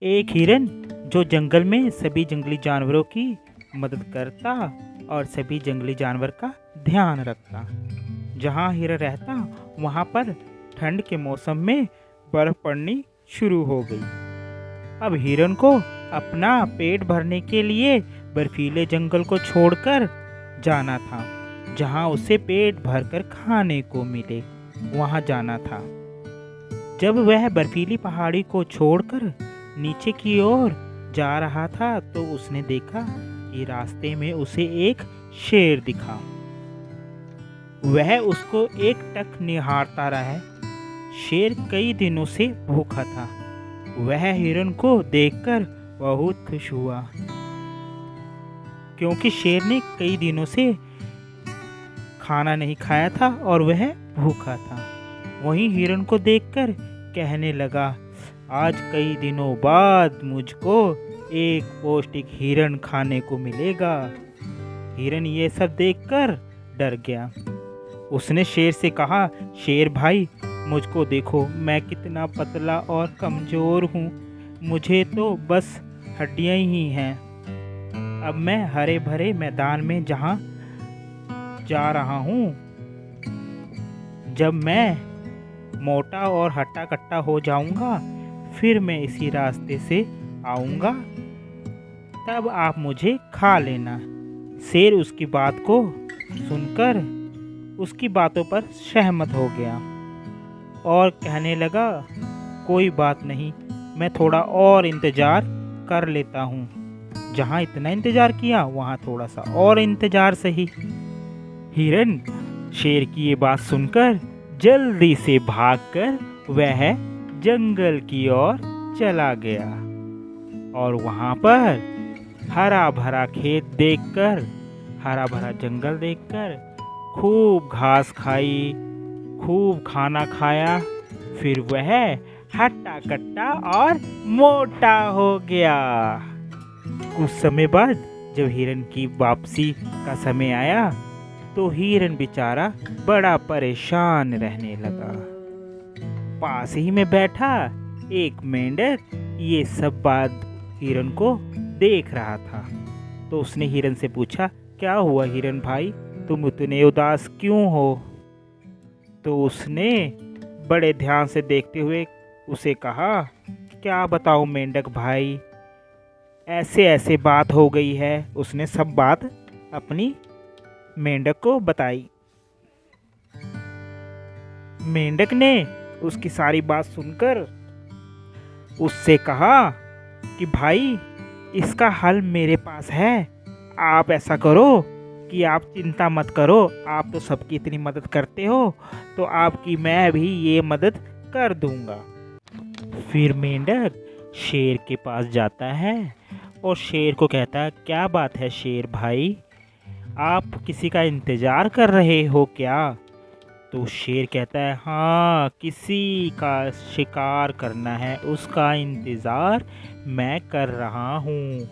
एक हिरन जो जंगल में सभी जंगली जानवरों की मदद करता और सभी जंगली जानवर का ध्यान रखता। जहाँ हिरन रहता वहाँ पर ठंड के मौसम में बर्फ पड़नी शुरू हो गई। अब हिरन को अपना पेट भरने के लिए बर्फीले जंगल को छोड़कर जाना था। जहाँ उसे पेट भरकर खाने को मिले वहाँ जाना था। जब वह बर्फीली पहाड़ी को छोड़कर नीचे की ओर जा रहा था तो उसने देखा कि रास्ते में उसे एक शेर दिखा। वह उसको एकटक निहारता रहा। शेर कई दिनों से भूखा था। वह हिरन को देखकर बहुत खुश हुआ क्योंकि शेर ने कई दिनों से खाना नहीं खाया था और वह भूखा था। वहीं हिरन को देखकर कहने लगा, आज कई दिनों बाद मुझको एक पौष्टिक हिरन खाने को मिलेगा। हिरन ये सब देखकर डर गया। उसने शेर से कहा, शेर भाई मुझको देखो, मैं कितना पतला और कमज़ोर हूँ। मुझे तो बस हड्डियाँ ही हैं। अब मैं हरे भरे मैदान में जहाँ जा रहा हूँ, जब मैं मोटा और हट्टा कट्टा हो जाऊँगा फिर मैं इसी रास्ते से आऊँगा, तब आप मुझे खा लेना। शेर उसकी बात को सुनकर उसकी बातों पर सहमत हो गया और कहने लगा, कोई बात नहीं, मैं थोड़ा और इंतज़ार कर लेता हूँ। जहाँ इतना इंतज़ार किया वहाँ थोड़ा सा और इंतज़ार सही। हिरन शेर की ये बात सुनकर जल्दी से भागकर वह जंगल की ओर चला गया और वहाँ पर हरा भरा खेत देखकर, हरा भरा जंगल देखकर खूब घास खाई, खूब खाना खाया। फिर वह हट्टा कट्टा और मोटा हो गया। कुछ समय बाद जब हिरन की वापसी का समय आया तो हिरन बेचारा बड़ा परेशान रहने लगा। पास ही में बैठा एक मेंढक ये सब बात हिरन को देख रहा था। तो उसने हिरन से पूछा, क्या हुआ हिरन भाई, तुम इतने उदास क्यों हो? तो उसने बड़े ध्यान से देखते हुए उसे कहा, क्या बताऊं मेंढक भाई, ऐसे ऐसे बात हो गई है। उसने सब बात अपनी मेंढक को बताई। मेंढक ने उसकी सारी बात सुनकर उससे कहा कि भाई इसका हल मेरे पास है। आप ऐसा करो कि आप चिंता मत करो, आप तो सबकी इतनी मदद करते हो तो आपकी मैं भी ये मदद कर दूंगा। फिर मेंढक शेर के पास जाता है और शेर को कहता है, क्या बात है शेर भाई, आप किसी का इंतज़ार कर रहे हो क्या? तो शेर कहता है, हाँ, किसी का शिकार करना है, उसका इंतज़ार मैं कर रहा हूँ।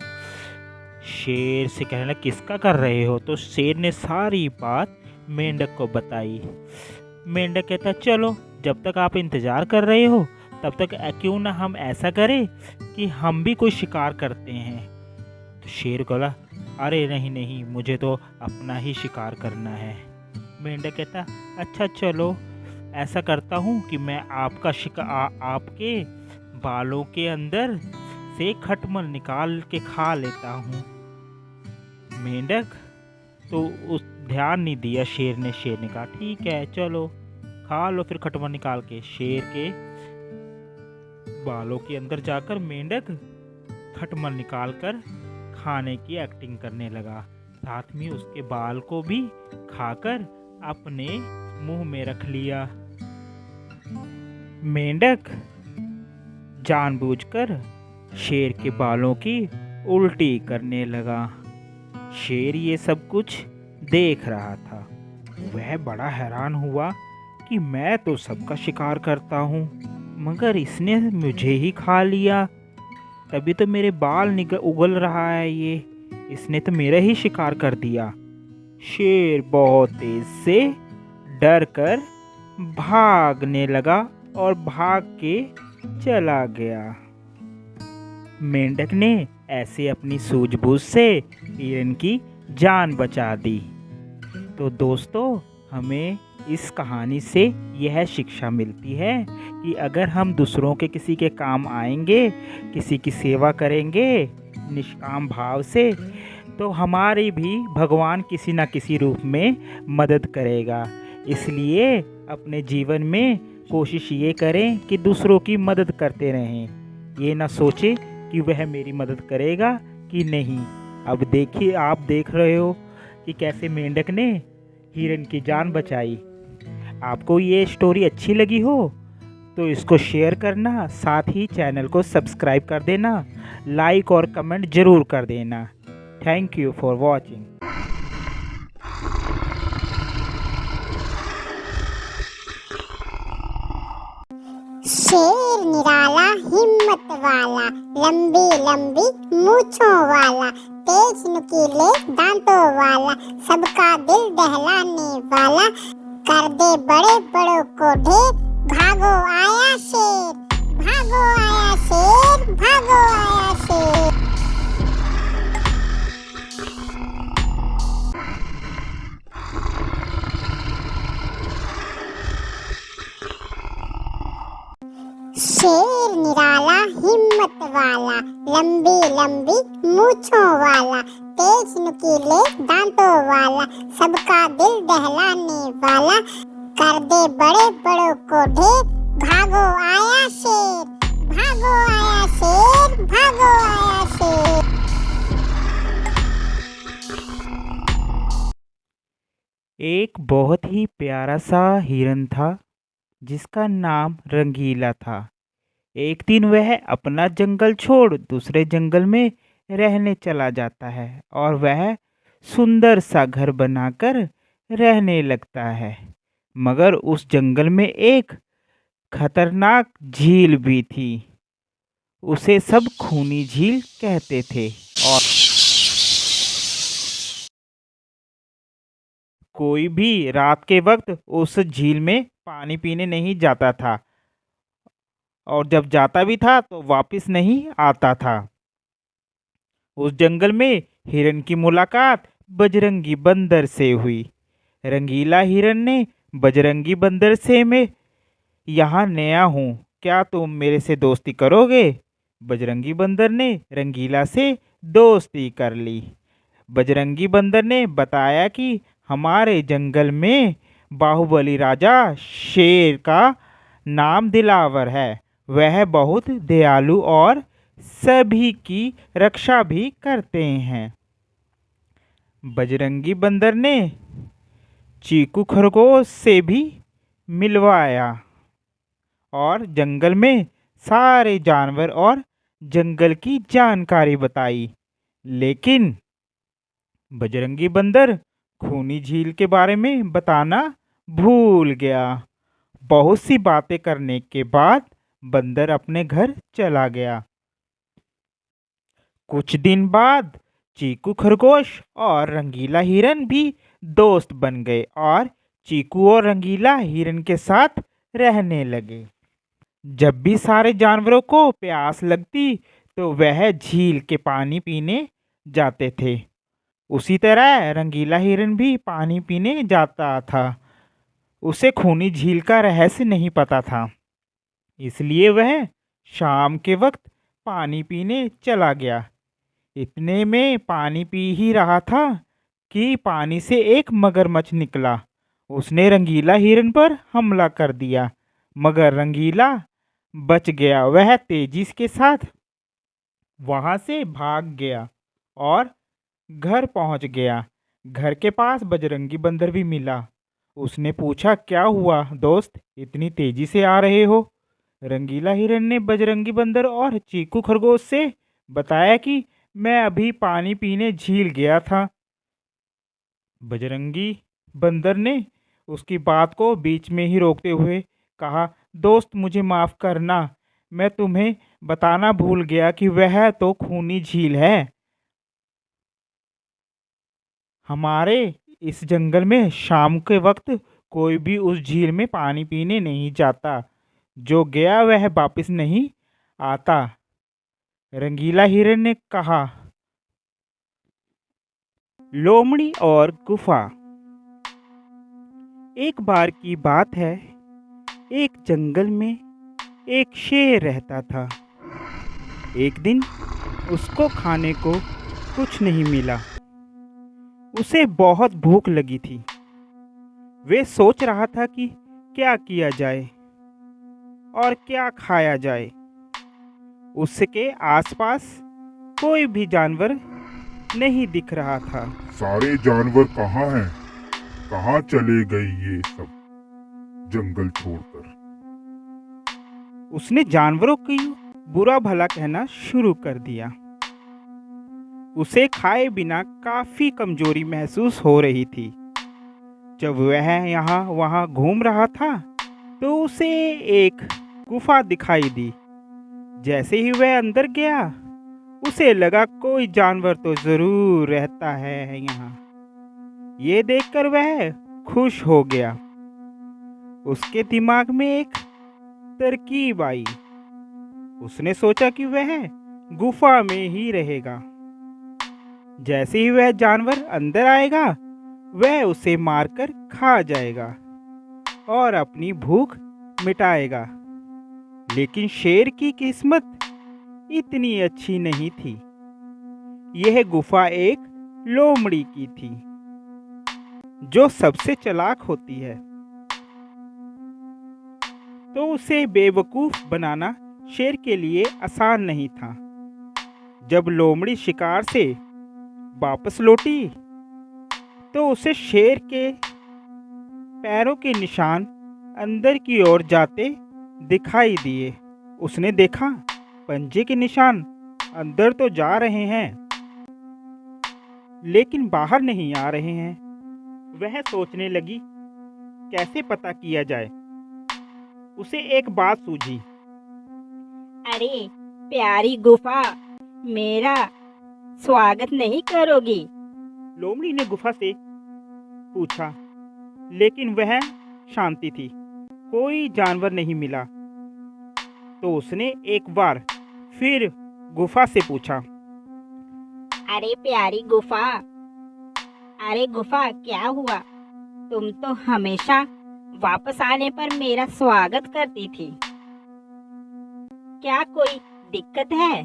शेर से कहने लगा, किसका कर रहे हो? तो शेर ने सारी बात मेंढक को बताई। मेंढक कहता है, चलो जब तक आप इंतज़ार कर रहे हो तब तक क्यों ना हम ऐसा करें कि हम भी कोई शिकार करते हैं। तो शेर बोला, अरे नहीं नहीं, मुझे तो अपना ही शिकार करना है। मेंढक कहता, अच्छा चलो ऐसा करता हूँ कि मैं आपका आपके बालों के अंदर से खटमल निकाल के खा लेता हूँ। मेंढक तो उस ध्यान नहीं दिया शेर ने कहा, ठीक है चलो खा लो फिर खटमल निकाल के। शेर के बालों के अंदर जाकर मेंढक खटमल निकालकर खाने की एक्टिंग करने लगा। साथ में उसके बाल को भी खाकर अपने मुंह में रख लिया। मेंढक जानबूझकर शेर के बालों की उल्टी करने लगा। शेर ये सब कुछ देख रहा था। वह बड़ा हैरान हुआ कि मैं तो सबका शिकार करता हूँ मगर इसने मुझे ही खा लिया। तभी तो मेरे बाल उगल रहा है, ये इसने तो मेरा ही शिकार कर दिया। शेर बहुत तेज से डर कर भागने लगा और भाग के चला गया। मेंढक ने ऐसे अपनी सूझबूझ से हिरन की जान बचा दी। तो दोस्तों, हमें इस कहानी से यह शिक्षा मिलती है कि अगर हम दूसरों के किसी के काम आएंगे, किसी की सेवा करेंगे निष्काम भाव से, तो हमारी भी भगवान किसी न किसी रूप में मदद करेगा। इसलिए अपने जीवन में कोशिश ये करें कि दूसरों की मदद करते रहें। ये ना सोचें कि वह मेरी मदद करेगा कि नहीं। अब देखिए, आप देख रहे हो कि कैसे मेंढक ने हिरन की जान बचाई। आपको ये स्टोरी अच्छी लगी हो तो इसको शेयर करना, साथ ही चैनल को सब्सक्राइब कर देना, लाइक और कमेंट ज़रूर कर देना। Thank you for watching. शेर निराला हिम्मत वाला, लंबी लंबी मूंछों वाला, तेज नुकीले दांतों वाला, सबका दिल दहलाने वाला, कर दे बड़े बड़ों को ढेर, भागो आया शेर, भागो आया शेर, भागो आया शेर। शेर निराला हिम्मत वाला, लंबी लंबी मूंछों वाला, तेज नुकीले दांतों वाला, सबका दिल दहलाने वाला, कर दे बड़े बड़ों को ढेर, भागो आया शेर, भागो आया शेर, भागो आया शेर। एक बहुत ही प्यारा सा हिरन था जिसका नाम रंगीला था। एक दिन वह अपना जंगल छोड़ दूसरे जंगल में रहने चला जाता है और वह सुंदर सा घर बनाकर रहने लगता है। मगर उस जंगल में एक खतरनाक झील भी थी। उसे सब खूनी झील कहते थे और कोई भी रात के वक्त उस झील में पानी पीने नहीं जाता था, और जब जाता भी था तो वापस नहीं आता था। उस जंगल में हिरन की मुलाकात बजरंगी बंदर से हुई। रंगीला हिरन ने बजरंगी बंदर से मैं यहाँ नया हूँ, क्या तुम मेरे से दोस्ती करोगे? बजरंगी बंदर ने रंगीला से दोस्ती कर ली। बजरंगी बंदर ने बताया कि हमारे जंगल में बाहुबली राजा शेर का नाम दिलावर है। वह बहुत दयालु और सभी की रक्षा भी करते हैं। बजरंगी बंदर ने चीकू खरगोश से भी मिलवाया और जंगल में सारे जानवर और जंगल की जानकारी बताई। लेकिन बजरंगी बंदर खूनी झील के बारे में बताना भूल गया। बहुत सी बातें करने के बाद बंदर अपने घर चला गया। कुछ दिन बाद चीकू खरगोश और रंगीला हिरन भी दोस्त बन गए और चीकू और रंगीला हिरन के साथ रहने लगे। जब भी सारे जानवरों को प्यास लगती तो वह झील के पानी पीने जाते थे। उसी तरह रंगीला हिरन भी पानी पीने जाता था। उसे खूनी झील का रहस्य नहीं पता था, इसलिए वह शाम के वक्त पानी पीने चला गया। इतने में पानी पी ही रहा था कि पानी से एक मगरमच्छ निकला। उसने रंगीला हिरन पर हमला कर दिया, मगर रंगीला बच गया। वह तेजी के साथ वहां से भाग गया और घर पहुंच गया। घर के पास बजरंगी बंदर भी मिला। उसने पूछा, क्या हुआ दोस्त, इतनी तेजी से आ रहे हो? रंगीला हिरन ने बजरंगी बंदर और चीकू खरगोश से बताया कि मैं अभी पानी पीने झील गया था। बजरंगी बंदर ने उसकी बात को बीच में ही रोकते हुए कहा, दोस्त मुझे माफ़ करना, मैं तुम्हें बताना भूल गया कि वह तो खूनी झील है। हमारे इस जंगल में शाम के वक्त कोई भी उस झील में पानी पीने नहीं जाता। जो गया वह वापस नहीं आता। रंगीला हिरन ने कहा। लोमड़ी और गुफा। एक बार की बात है, एक जंगल में एक शेर रहता था। एक दिन उसको खाने को कुछ नहीं मिला। उसे बहुत भूख लगी थी। वे सोच रहा था कि क्या किया जाए और क्या खाया जाए। उसके आसपास कोई भी जानवर नहीं दिख रहा था। सारे जानवर कहाँ हैं? कहाँ चले गए ये सब जंगल छोड़कर? उसने जानवरों की बुरा भला कहना शुरू कर दिया। उसे खाए बिना काफी कमजोरी महसूस हो रही थी। जब वह यहाँ वहाँ घूम रहा था तो उसे एक गुफा दिखाई दी। जैसे ही वह अंदर गया, उसे लगा कोई जानवर तो जरूर रहता है यहाँ। ये देखकर वह खुश हो गया। उसके दिमाग में एक तरकीब आई। उसने सोचा कि वह गुफा में ही रहेगा। जैसे ही वह जानवर अंदर आएगा, वह उसे मारकर खा जाएगा और अपनी भूख मिटाएगा। लेकिन शेर की किस्मत इतनी अच्छी नहीं थी। यह गुफा एक लोमड़ी की थी, जो सबसे चालाक होती है। तो उसे बेवकूफ बनाना शेर के लिए आसान नहीं था। जब लोमड़ी शिकार से वापस लौटी तो उसे शेर के पैरों के निशान अंदर की ओर जाते दिखाई दिए। उसने देखा पंजे के निशान अंदर तो जा रहे हैं, लेकिन बाहर नहीं आ रहे हैं। वह सोचने लगी, कैसे पता किया जाए। उसे एक बात सूझी। अरे प्यारी गुफा, मेरा स्वागत नहीं करोगी? लोमड़ी ने गुफा से पूछा, लेकिन वह शांति थी। कोई जानवर नहीं मिला। तो उसने एक बार फिर गुफा से पूछा। अरे प्यारी गुफा, अरे गुफा, क्या हुआ? तुम तो हमेशा वापस आने पर मेरा स्वागत करती थी। क्या कोई दिक्कत है?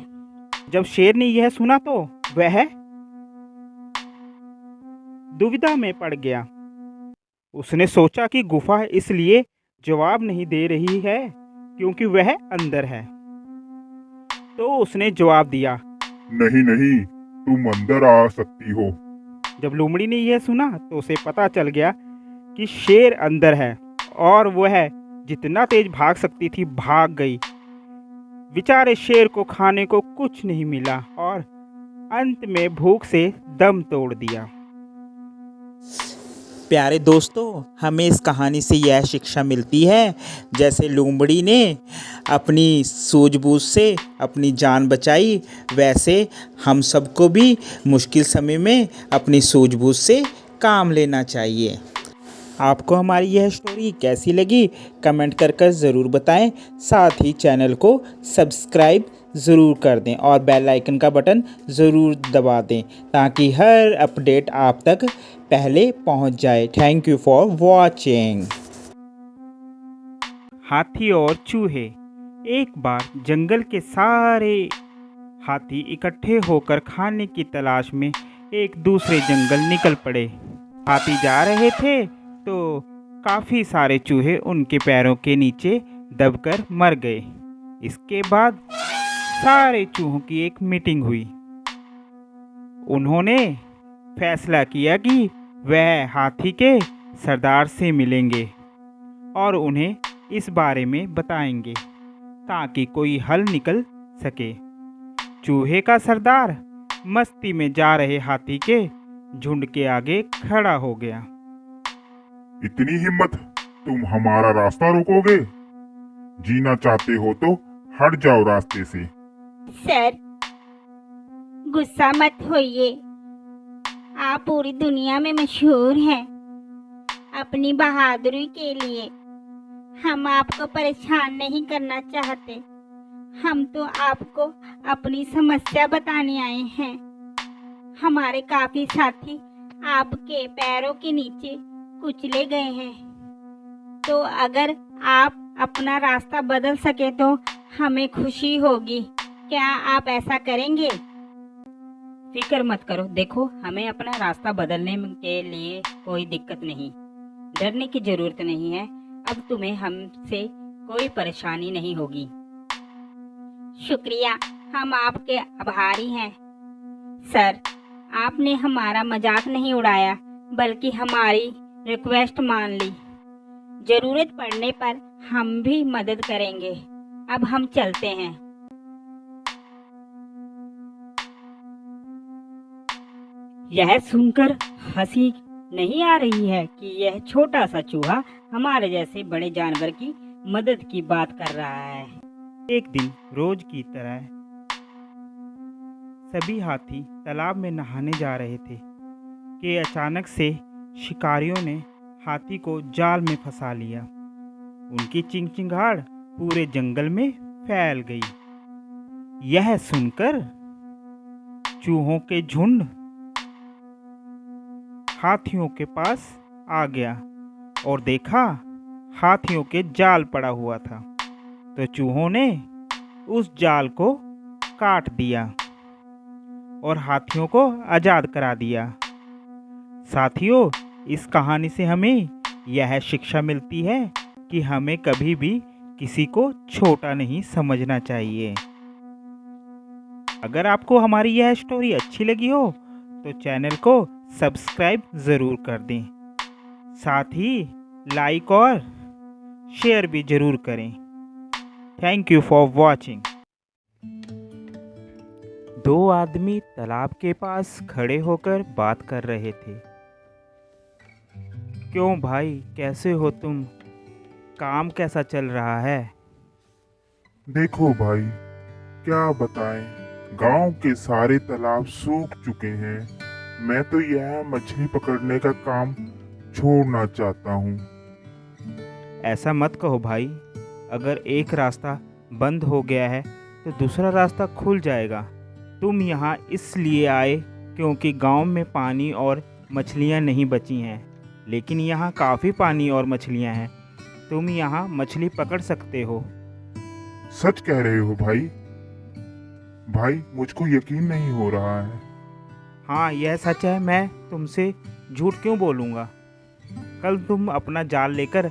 जब शेर ने यह सुना तो वह दुविधा में पड़ गया। उसने सोचा कि गुफा इसलिए जवाब नहीं दे रही है क्योंकि वह अंदर है। तो उसने जवाब दिया, नहीं नहीं, तुम अंदर आ सकती हो। जब लोमड़ी ने यह सुना तो उसे पता चल गया कि शेर अंदर है और वह जितना तेज भाग सकती थी भाग गई। बेचारे शेर को खाने को कुछ नहीं मिला और अंत में भूख से दम तोड़ दिया। प्यारे दोस्तों, हमें इस कहानी से यह शिक्षा मिलती है, जैसे लोमड़ी ने अपनी सूझबूझ से अपनी जान बचाई, वैसे हम सबको भी मुश्किल समय में अपनी सूझबूझ से काम लेना चाहिए। आपको हमारी यह स्टोरी कैसी लगी कमेंट कर ज़रूर बताएं। साथ ही चैनल को सब्सक्राइब ज़रूर कर दें और बेल आइकन का बटन ज़रूर दबा दें ताकि हर अपडेट आप तक पहले पहुंच जाए। Thank you for watching. हाथी और चूहे। एक बार जंगल के सारे हाथी इकट्ठे होकर खाने की तलाश में एक दूसरे जंगल निकल पड़े। हाथी जा रहे थे तो काफ़ी सारे चूहे उनके पैरों के नीचे दबकर मर गए। इसके बाद सारे चूहों की एक मीटिंग हुई। उन्होंने फैसला किया कि वह हाथी के सरदार से मिलेंगे और उन्हें इस बारे में बताएंगे ताकि कोई हल निकल सके। चूहे का सरदार मस्ती में जा रहे हाथी के झुंड के आगे खड़ा हो गया। इतनी हिम्मत, तुम हमारा रास्ता रोकोगे? जीना चाहते हो तो हट जाओ रास्ते से। सर, गुस्सा मत होइए। आप पूरी दुनिया में मशहूर हैं अपनी बहादुरी के लिए। हम आपको परेशान नहीं करना चाहते। हम तो आपको अपनी समस्या बताने आए हैं। हमारे काफी साथी आपके पैरों के नीचे कुचले गए हैं, तो अगर आप अपना रास्ता बदल सके तो हमें खुशी होगी। क्या आप ऐसा करेंगे? फिक्र मत करो, देखो हमें अपना रास्ता बदलने के लिए कोई दिक्कत नहीं, डरने की जरूरत नहीं है। अब तुम्हें हमसे कोई परेशानी नहीं होगी। शुक्रिया, हम आपके आभारी हैं। सर, आपने हमारा मजाक नहीं उड़ाया, बल्कि हमारी रिक्वेस्ट मान ली। जरूरत पड़ने पर हम भी मदद करेंगे। अब हम चलते हैं। यह सुनकर हंसी नहीं आ रही है कि यह छोटा सा चूहा हमारे जैसे बड़े जानवर की मदद की बात कर रहा है। एक दिन रोज की तरह सभी हाथी तालाब में नहाने जा रहे थे कि अचानक से शिकारियों ने हाथी को जाल में फंसा लिया। उनकी चिंचिंगाड़ पूरे जंगल में फैल गई। यह सुनकर चूहों के झुंड हाथियों के पास आ गया और देखा हाथियों के जाल पड़ा हुआ था, तो चूहों ने उस जाल को काट दिया और हाथियों को आज़ाद करा दिया। साथियों, इस कहानी से हमें यह शिक्षा मिलती है कि हमें कभी भी किसी को छोटा नहीं समझना चाहिए। अगर आपको हमारी यह स्टोरी अच्छी लगी हो तो चैनल को सब्सक्राइब ज़रूर कर दें, साथ ही लाइक और शेयर भी ज़रूर करें। Thank you for watching. दो आदमी तालाब के पास खड़े होकर बात कर रहे थे। क्यों भाई, कैसे हो तुम? काम कैसा चल रहा है? देखो भाई, क्या बताएं, गांव के सारे तालाब सूख चुके हैं। मैं तो यह मछली पकड़ने का काम छोड़ना चाहता हूँ। ऐसा मत कहो भाई, अगर एक रास्ता बंद हो गया है तो दूसरा रास्ता खुल जाएगा। तुम यहाँ इसलिए आए क्योंकि गांव में पानी और मछलियाँ नहीं बची हैं, लेकिन यहाँ काफ़ी पानी और मछलियाँ हैं। तुम यहाँ मछली पकड़ सकते हो। सच कह रहे हो भाई? भाई, मुझको यकीन नहीं हो रहा है। हाँ, यह सच है, मैं तुमसे झूठ क्यों बोलूँगा। कल तुम अपना जाल लेकर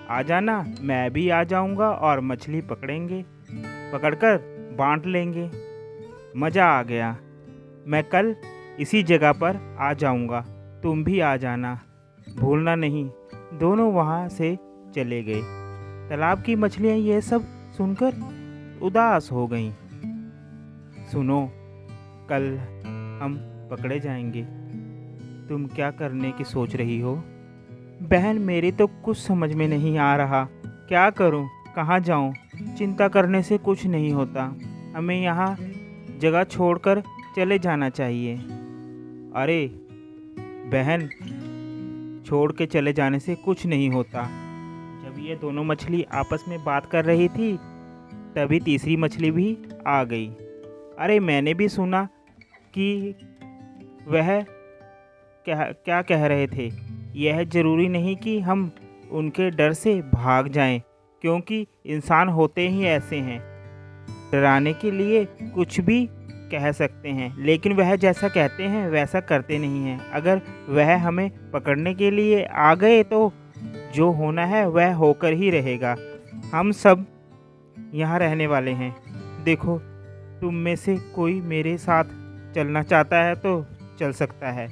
आ जाना, मैं भी आ जाऊँगा और मछली पकड़कर बांट लेंगे। मज़ा आ गया। मैं कल इसी जगह पर आ जाऊँगा, तुम भी आ जाना, भूलना नहीं। दोनों वहाँ से चले गए। तालाब की मछलियाँ ये सब सुनकर उदास हो गईं। सुनो, कल हम पकड़े जाएंगे। तुम क्या करने की सोच रही हो? बहन, मेरी तो कुछ समझ में नहीं आ रहा। क्या करूं, कहाँ जाऊं? चिंता करने से कुछ नहीं होता। हमें यहाँ जगह छोड़कर चले जाना चाहिए। अरे बहन, छोड़ के चले जाने से कुछ नहीं होता। जब ये दोनों मछली आपस में बात कर रही थी तभी तीसरी मछली भी आ गई। अरे मैंने भी सुना कि वह क्या कह रहे थे। यह ज़रूरी नहीं कि हम उनके डर से भाग जाएं, क्योंकि इंसान होते ही ऐसे हैं। डराने के लिए कुछ भी कह सकते हैं, लेकिन वह जैसा कहते हैं वैसा करते नहीं हैं। अगर वह हमें पकड़ने के लिए आ गए तो जो होना है वह होकर ही रहेगा। हम सब यहाँ रहने वाले हैं। देखो, तुम में से कोई मेरे साथ चलना चाहता है तो चल सकता है।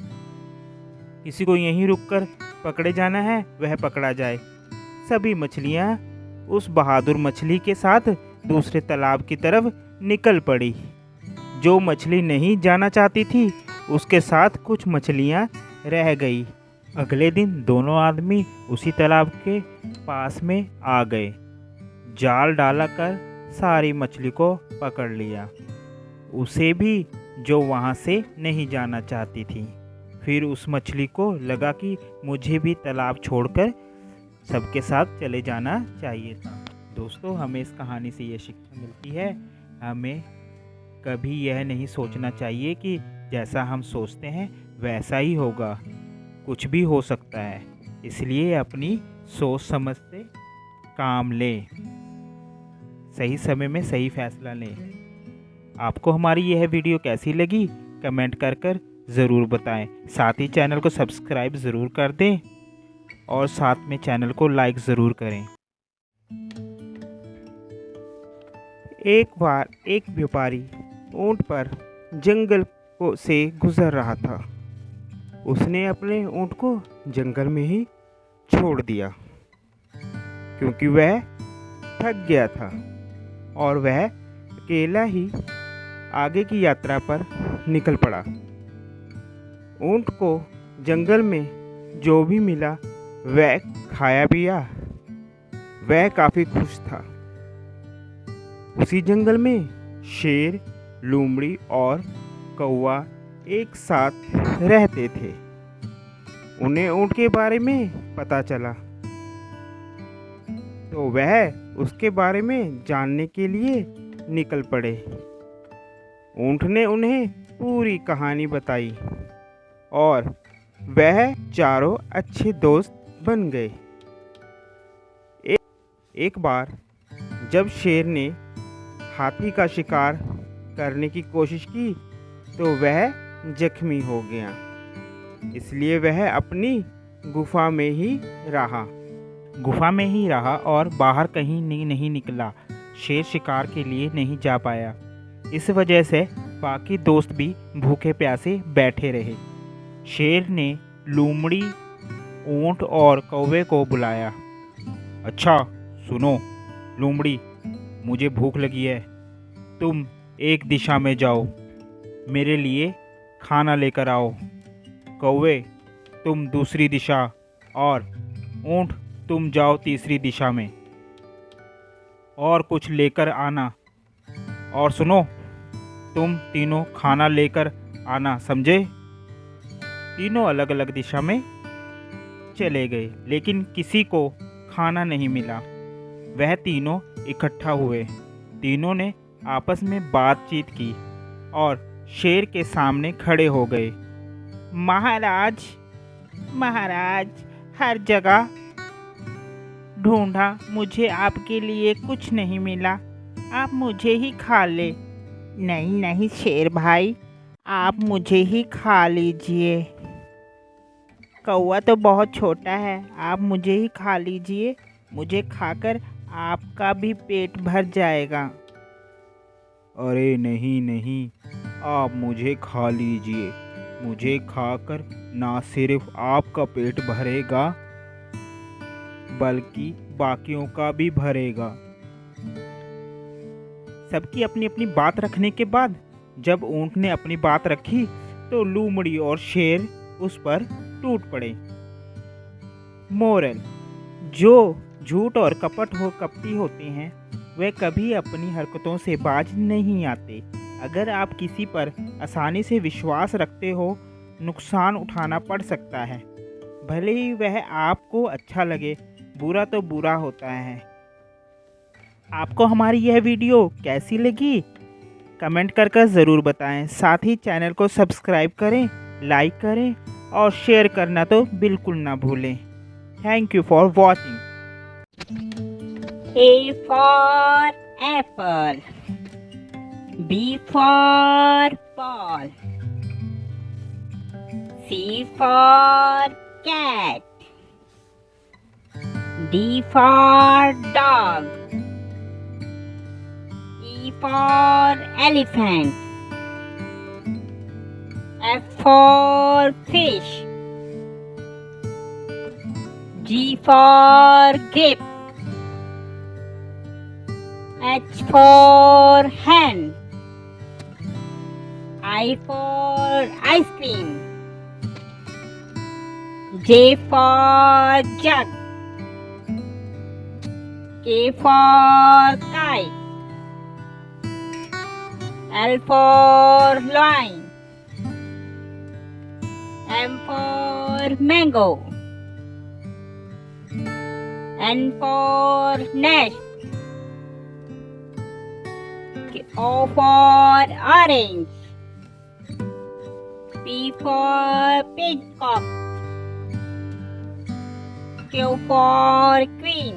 किसी को यहीं रुककर पकड़े जाना है वह पकड़ा जाए। सभी मछलियाँ उस बहादुर मछली के साथ दूसरे तालाब की तरफ निकल पड़ी। जो मछली नहीं जाना चाहती थी उसके साथ कुछ मछलियाँ रह गई। अगले दिन दोनों आदमी उसी तालाब के पास में आ गए। जाल डाला कर सारी मछली को पकड़ लिया, उसे भी जो वहाँ से नहीं जाना चाहती थी। फिर उस मछली को लगा कि मुझे भी तालाब छोड़कर सबके साथ चले जाना चाहिए था। दोस्तों, हमें इस कहानी से ये शिक्षा मिलती है हमें कभी यह नहीं सोचना चाहिए कि जैसा हम सोचते हैं वैसा ही होगा, कुछ भी हो सकता है। इसलिए अपनी सोच समझ से काम लें, सही समय में सही फैसला लें। आपको हमारी यह वीडियो कैसी लगी कमेंट कर ज़रूर बताएं। साथ ही चैनल को सब्सक्राइब ज़रूर कर दें और साथ में चैनल को लाइक ज़रूर करें। एक बार एक व्यापारी ऊंट पर जंगल से गुजर रहा था। उसने अपने ऊंट को जंगल में ही छोड़ दिया क्योंकि वह थक गया था और वह अकेला ही आगे की यात्रा पर निकल पड़ा। ऊंट को जंगल में जो भी मिला वह खाया पिया। वह काफ़ी खुश था। उसी जंगल में शेर, लोमड़ी और कौवा एक साथ रहते थे। उन्हें ऊंट के बारे में पता चला तो वह उसके बारे में जानने के लिए निकल पड़े। ऊंट ने उन्हें पूरी कहानी बताई और वह चारों अच्छे दोस्त बन गए। एक बार जब शेर ने हाथी का शिकार करने की कोशिश की तो वह जख्मी हो गया। इसलिए वह अपनी गुफा में ही रहा और बाहर कहीं नहीं निकला। शेर शिकार के लिए नहीं जा पाया। इस वजह से बाकी दोस्त भी भूखे प्यासे बैठे रहे। शेर ने लोमड़ी, ऊंट और कौवे को बुलाया। अच्छा सुनो लोमड़ी, मुझे भूख लगी है। तुम एक दिशा में जाओ, मेरे लिए खाना लेकर आओ। कौवे तुम दूसरी दिशा और ऊंट तुम जाओ तीसरी दिशा में और कुछ लेकर आना। और सुनो, तुम तीनों खाना लेकर आना, समझे? तीनों अलग अलग दिशा में चले गए लेकिन किसी को खाना नहीं मिला। वह तीनों इकट्ठा हुए। तीनों ने आपस में बातचीत की और शेर के सामने खड़े हो गए। महाराज, हर जगह ढूंढा, मुझे आपके लिए कुछ नहीं मिला। आप मुझे ही खा ले। नहीं शेर भाई, आप मुझे ही खा लीजिए। कौवा तो बहुत छोटा है, आप मुझे ही खा लीजिए। मुझे खाकर आपका भी पेट भर जाएगा। अरे नहीं, आप मुझे खा लीजिए। मुझे खाकर ना सिर्फ आपका पेट भरेगा बल्कि बाकियों का भी भरेगा। सबकी अपनी अपनी बात रखने के बाद जब ऊंट ने अपनी बात रखी तो लोमड़ी और शेर उस पर टूट पड़े। मोरल: जो झूठ और कपटी होते हैं वे कभी अपनी हरकतों से बाज नहीं आते। अगर आप किसी पर आसानी से विश्वास रखते हो, नुकसान उठाना पड़ सकता है। भले ही वह आपको अच्छा लगे, बुरा तो बुरा होता है। आपको हमारी यह वीडियो कैसी लगी कमेंट कर ज़रूर बताएं। साथ ही चैनल को सब्सक्राइब करें, लाइक करें और शेयर करना तो बिल्कुल ना भूलें। Thank you for watching. A for apple, B for ball, C for cat, D for dog, E for elephant, F for fish, G for grape, H for hen, I for ice cream, J for jug, K for kite, L for lion, M for mango, N for nest, O for orange. P for peacock. Q for queen.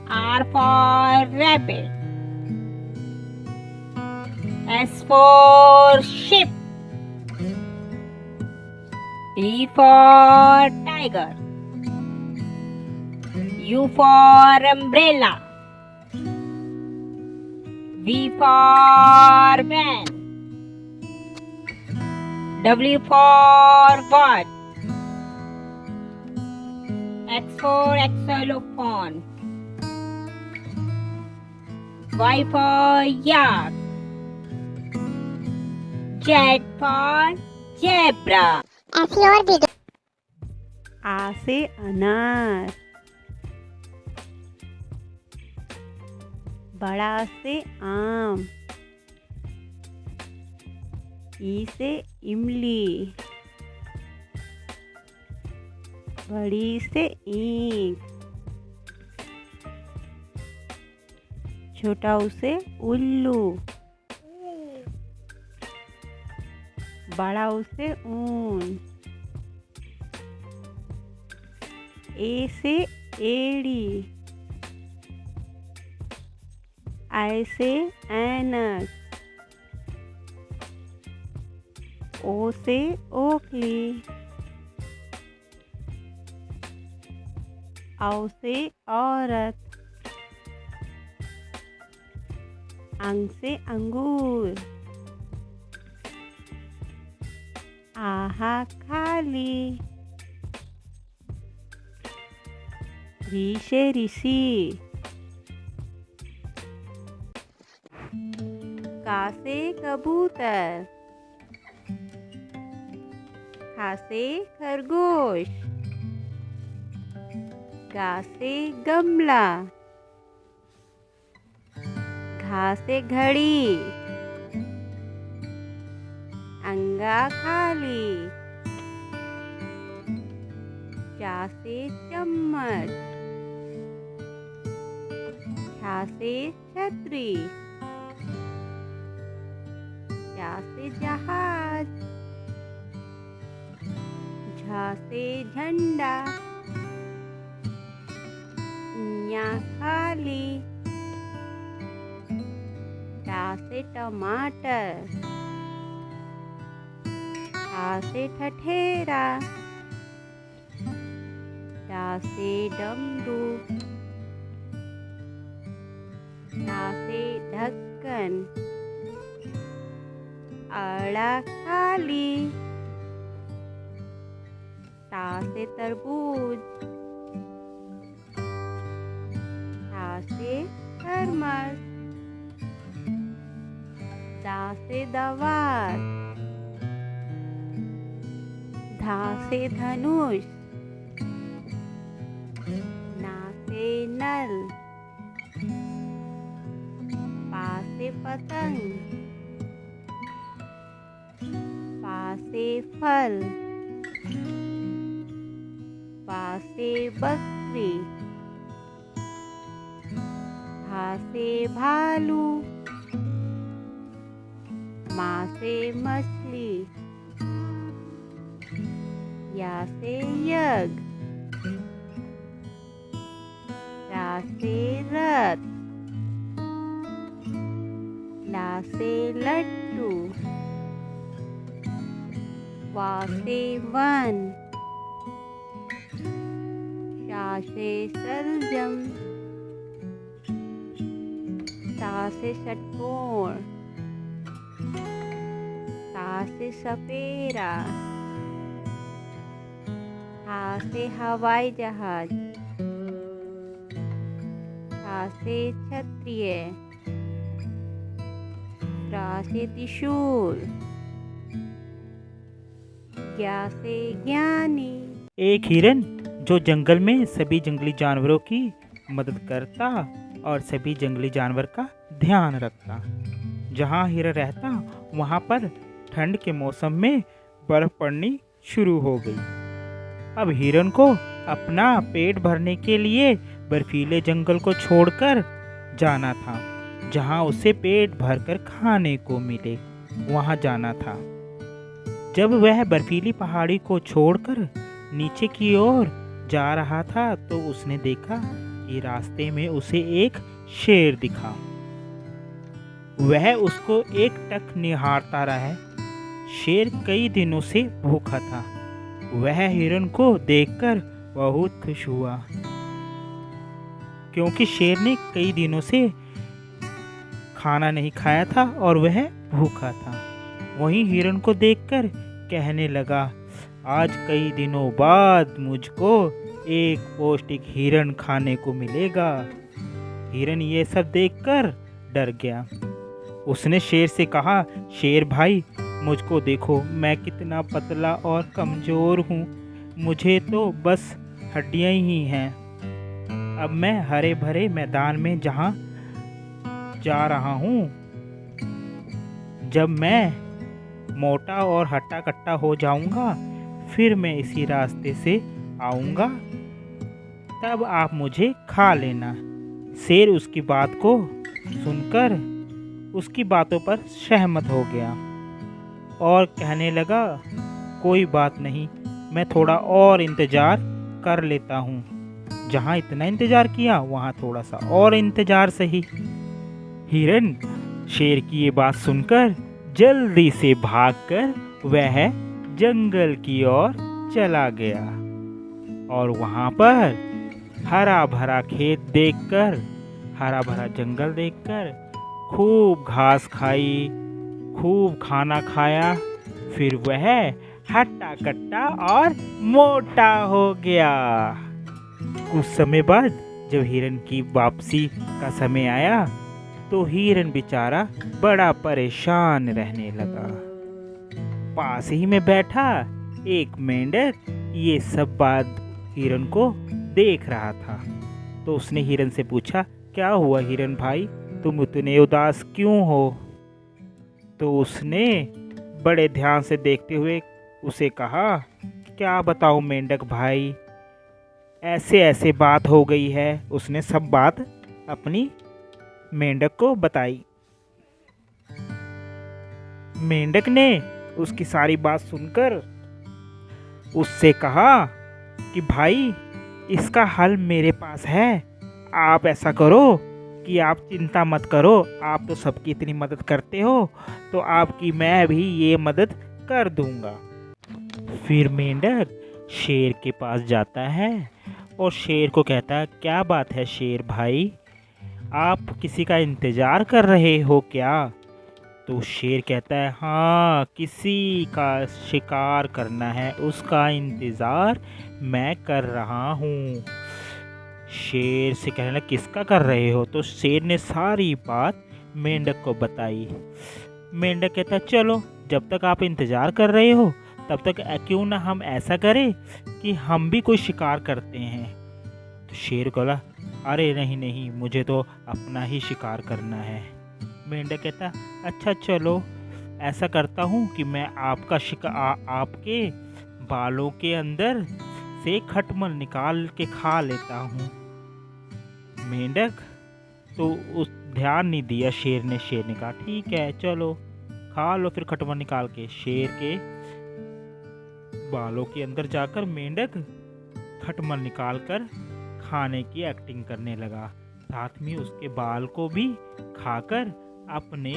R for rabbit. S for sheep. T for tiger. U for umbrella. V for van. W for what? X for xylophone. Y for yak. Z for zebra. ऐसी और भी आ से अनार, बड़ा से आम, ई से इमली, बड़ी से ईंट, छोटा ऊ से उल्लू, बड़ा ऊ से ऊन, ए से एड़ी, आई से ऐनक, ओ से ओखली, औ से औरत, अंग से अंगूर, आहा खाली, री से ऋषि, का से कबूतर, खा से खरगोश, गा से गमला, घा से घड़ी, अंगा खाली, चा से चम्मच, छा से छतरी, जा से जहाज, झा से झंडा, न्या खाली, टा से टमाटर, ठा से ठठेरा, डा से डमरू, ढा से ढक्कन, अड़ा खाली, ता से तरबूज, था से थर्मस, दा से दवात, धा से धनुष, ना से नल, पा से पतंग, पा से फल, पा से बकरी, भा से भालू, मा से मछली, या से यज्ञ, रा से रथ, ला से लड्डू, वा से वन, शा से शलजम, सा से षटकोण, सा से सपेरा, हा से हवाई जहाज, छा से क्षत्रिय, रा से त्रिशूल, ज्ञा से ज्ञानी। एक हिरन जो जंगल में सभी जंगली जानवरों की मदद करता और सभी जंगली जानवर का ध्यान रखता। जहाँ हिरन रहता वहाँ पर ठंड के मौसम में बर्फ पड़नी शुरू हो गई। अब हिरन को अपना पेट भरने के लिए बर्फीले जंगल को छोड़कर जाना था। जहाँ उसे पेट भरकर खाने को मिले, वहाँ जाना था। जब वह बर्फीली पहाड़ी को छोड़कर नीचे की ओर जा रहा था तो उसने देखा कि रास्ते में उसे एक शेर दिखा। वह उसको एकटक निहारता रहा। शेर कई दिनों से भूखा था। वह हिरन को देखकर बहुत खुश हुआ, क्योंकि शेर ने कई दिनों से खाना नहीं खाया था और वह भूखा था। वहीं हिरन को देखकर कहने लगा, आज कई दिनों बाद मुझको एक पौष्टिक हिरन खाने को मिलेगा। हिरन ये सब देखकर डर गया। उसने शेर से कहा, शेर भाई, मुझको देखो, मैं कितना पतला और कमज़ोर हूँ। मुझे तो बस हड्डियाँ ही हैं। अब मैं हरे भरे मैदान में जहाँ जा रहा हूँ, जब मैं मोटा और हट्टा कट्टा हो जाऊँगा, फिर मैं इसी रास्ते से आऊँगा, तब आप मुझे खा लेना। शेर उसकी बात को सुनकर उसकी बातों पर सहमत हो गया और कहने लगा, कोई बात नहीं, मैं थोड़ा और इंतज़ार कर लेता हूँ। जहाँ इतना इंतज़ार किया वहाँ थोड़ा सा और इंतज़ार सही। हिरन शेर की ये बात सुनकर जल्दी से भागकर वह जंगल की ओर चला गया और वहाँ पर हरा भरा खेत देखकर, हरा भरा जंगल देखकर खूब घास खाई, खूब खाना खाया। फिर वह हट्टा कट्टा और मोटा हो गया। कुछ समय बाद जब हिरन की वापसी का समय आया तो हिरन बेचारा बड़ा परेशान रहने लगा। पास ही में बैठा एक मेंढक ये सब बात हिरन को देख रहा था। तो उसने हिरन से पूछा, क्या हुआ हिरन भाई, तुम इतने उदास क्यों हो? तो उसने बड़े ध्यान से देखते हुए उसे कहा, क्या बताऊं मेंढक भाई, ऐसे ऐसे बात हो गई है। उसने सब बात अपनी मेंढक को बताई। मेंढक ने उसकी सारी बात सुनकर उससे कहा कि भाई, इसका हल मेरे पास है। आप ऐसा करो कि आप चिंता मत करो, आप तो सबकी इतनी मदद करते हो, तो आपकी मैं भी ये मदद कर दूंगा। फिर मेंढक शेर के पास जाता है और शेर को कहता है, क्या बात है शेर भाई, आप किसी का इंतज़ार कर रहे हो क्या? तो शेर कहता है, हाँ, किसी का शिकार करना है, उसका इंतज़ार मैं कर रहा हूँ। शेर से कहने लगा, किसका कर रहे हो? तो शेर ने सारी बात मेंढक को बताई। मेंढक कहता है, चलो, जब तक आप इंतज़ार कर रहे हो तब तक क्यों ना हम ऐसा करें कि हम भी कोई शिकार करते हैं। तो शेर बोला, अरे नहीं नहीं, मुझे तो अपना ही शिकार करना है। मेंढक कहता, अच्छा चलो, ऐसा करता हूँ कि मैं आपका आपके बालों के अंदर से खटमल निकाल के खा लेता हूँ। मेंढक तो उस ध्यान नहीं दिया शेर ने। शेर ने कहा, ठीक है, चलो खा लो फिर खटमल निकाल के। शेर के बालों के अंदर जाकर मेंढक खटमल निकाल कर खाने की एक्टिंग करने लगा। साथ में उसके बाल को भी खाकर अपने